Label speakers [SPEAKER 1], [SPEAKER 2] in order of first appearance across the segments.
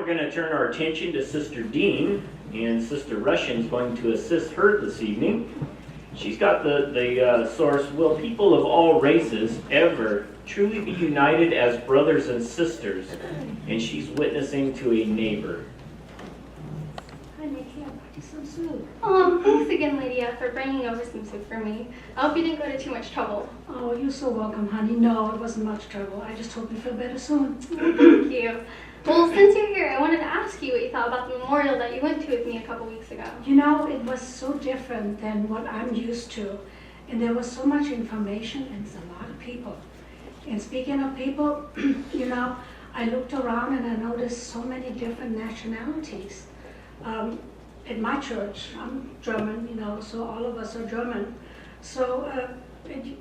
[SPEAKER 1] going to turn our attention to Sister Dean, and Sister Russian is going to assist her this evening. She's got the source, will people of all races ever truly be united as brothers and sisters? And she's witnessing to a neighbor.
[SPEAKER 2] Hi, Nikki. I brought you some soup.
[SPEAKER 3] Thanks again, Lydia, for bringing over some soup for me. I hope you didn't go to too much trouble.
[SPEAKER 2] Oh, you're so welcome, honey. No, it wasn't much trouble. I just hope you feel better soon.
[SPEAKER 3] Thank you. Well, since you're here, I wanted to ask you what you thought about the memorial that you went to with me a couple weeks ago.
[SPEAKER 2] You know, it was so different than what I'm used to. And there was so much information and it's a lot of people. And speaking of people, you know, I looked around and I noticed so many different nationalities. At my church, I'm German, you know, so all of us are German. So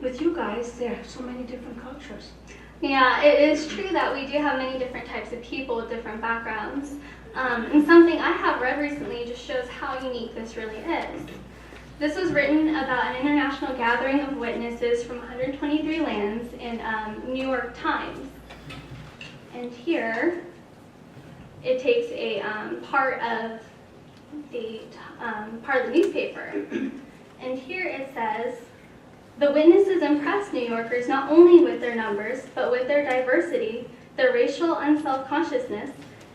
[SPEAKER 2] with you guys, there are so many different cultures.
[SPEAKER 3] Yeah, it is true that we do have many different types of people with different backgrounds. And something I have read recently just shows how unique this really is. This was written about an international gathering of witnesses from 123 lands in New York Times. And here, it takes a part of the newspaper. And here it says, the witnesses impressed New Yorkers not only with their numbers, but with their diversity, their racial unself-consciousness,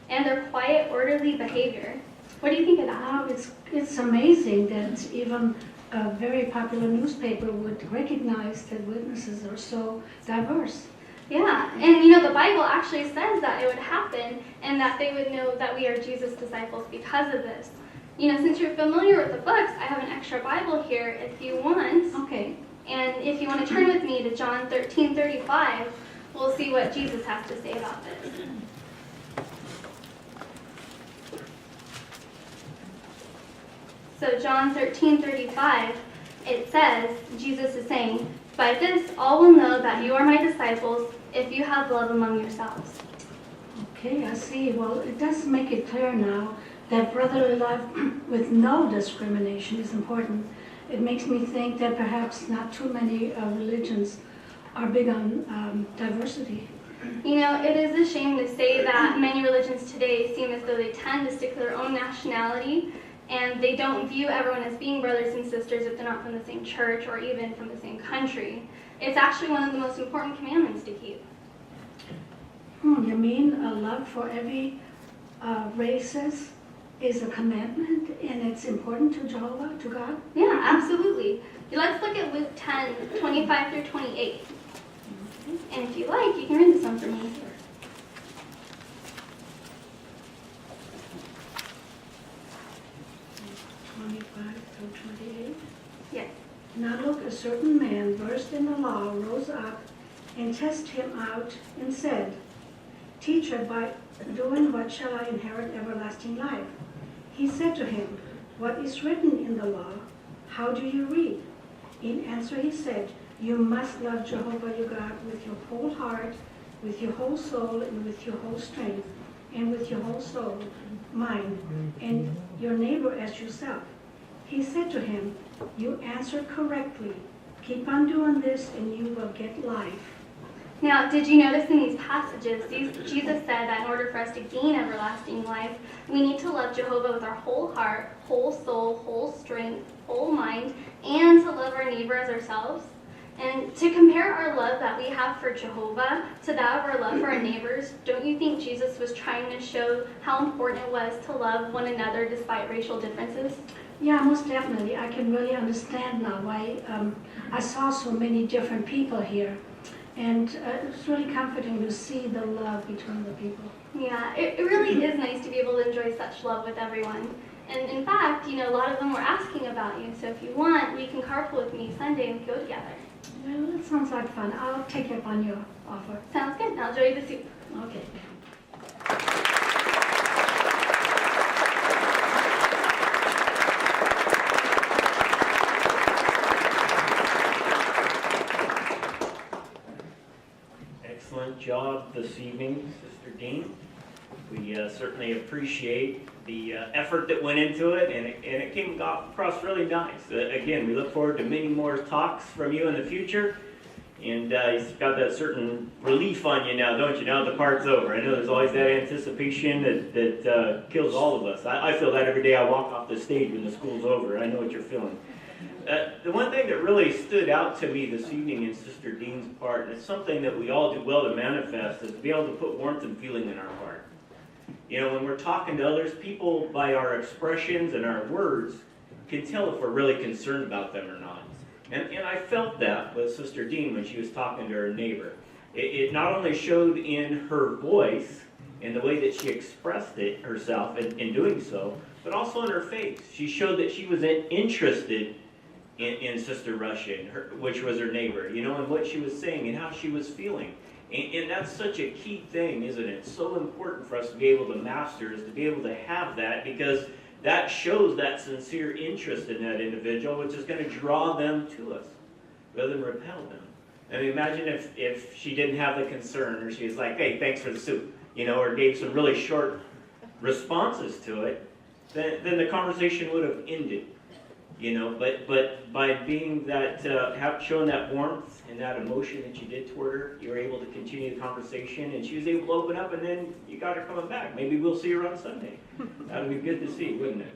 [SPEAKER 3] and their quiet, orderly behavior. What do you think of that?
[SPEAKER 2] Wow, it's amazing that even a very popular newspaper would recognize that witnesses are so diverse.
[SPEAKER 3] Yeah, and you know, the Bible actually says that it would happen and that they would know that we are Jesus' disciples because of this. You know, since you're familiar with the books, I have an extra Bible here if you want.
[SPEAKER 2] Okay.
[SPEAKER 3] And if you want to turn with me to John 13:35, we'll see what Jesus has to say about this. So John 13:35, it says, Jesus is saying, by this all will know that you are my disciples if you have love among yourselves.
[SPEAKER 2] Okay, I see. Well, it does make it clear now that brotherly love with no discrimination is important. It makes me think that perhaps not too many religions are big on diversity.
[SPEAKER 3] You know, it is a shame to say that many religions today seem as though they tend to stick to their own nationality, and they don't view everyone as being brothers and sisters if they're not from the same church or even from the same country. It's actually one of the most important commandments to keep.
[SPEAKER 2] You mean a love for every races is a commandment and it's important to Jehovah, to God?
[SPEAKER 3] Yeah, absolutely. Let's look at Luke 10:25 through 28. And if you like, you can read this one for me.
[SPEAKER 2] Through 28.
[SPEAKER 3] Yes.
[SPEAKER 2] Now look, a certain man versed in the law rose up and tested him out and said, Teacher, by doing what shall I inherit everlasting life? He said to him, What is written in the law? How do you read? In answer he said, You must love Jehovah your God with your whole heart, with your whole soul, and with your whole strength, and with your whole soul, mind, and your neighbor as yourself. He said to him, You answered correctly. Keep on doing this and you will get life.
[SPEAKER 3] Now, did you notice in these passages, Jesus said that in order for us to gain everlasting life, we need to love Jehovah with our whole heart, whole soul, whole strength, whole mind, and to love our neighbor as ourselves? And to compare our love that we have for Jehovah to that of our love for our neighbors, don't you think Jesus was trying to show how important it was to love one another despite racial differences?
[SPEAKER 2] Yeah, most definitely. I can really understand now why I saw so many different people here. And it's really comforting to see the love between the people.
[SPEAKER 3] Yeah, it really is nice to be able to enjoy such love with everyone. And in fact, you know, a lot of them were asking about you. So if you want, you can carpool with me Sunday and go together.
[SPEAKER 2] Well, that sounds like fun. I'll take you up on your offer.
[SPEAKER 3] Sounds good. Now enjoy the soup.
[SPEAKER 2] Okay.
[SPEAKER 1] Excellent job this evening, Sister Dean. We certainly appreciate the effort that went into it, and it came across really nice. Again, we look forward to many more talks from you in the future, And you've got that certain relief on you now, don't you? Now the part's over. I know there's always that anticipation that kills all of us. I feel that every day I walk off the stage when the school's over. I know what you're feeling. The one thing that really stood out to me this evening in Sister Dean's part, and it's something that we all do well to manifest, is to be able to put warmth and feeling in our heart. You know, when we're talking to others, people, by our expressions and our words, can tell if we're really concerned about them or not. And I felt that with Sister Dean when she was talking to her neighbor. It not only showed in her voice and the way that she expressed it herself in doing so, but also in her face. She showed that she was interested in Sister Russian, which was her neighbor, you know, and what she was saying and how she was feeling. And that's such a key thing, isn't it? It's so important for us to be able to master, is to be able to have that, because that shows that sincere interest in that individual, which is going to draw them to us rather than repel them. I mean, imagine if she didn't have the concern, or she was like, hey, thanks for the soup, you know, or gave some really short responses to it, then the conversation would have ended, you know. But by being that, showing that warmth and that emotion that you did toward her, you were able to continue the conversation, and she was able to open up, and then you got her coming back. Maybe we'll see her on Sunday. That would be good to see, wouldn't it?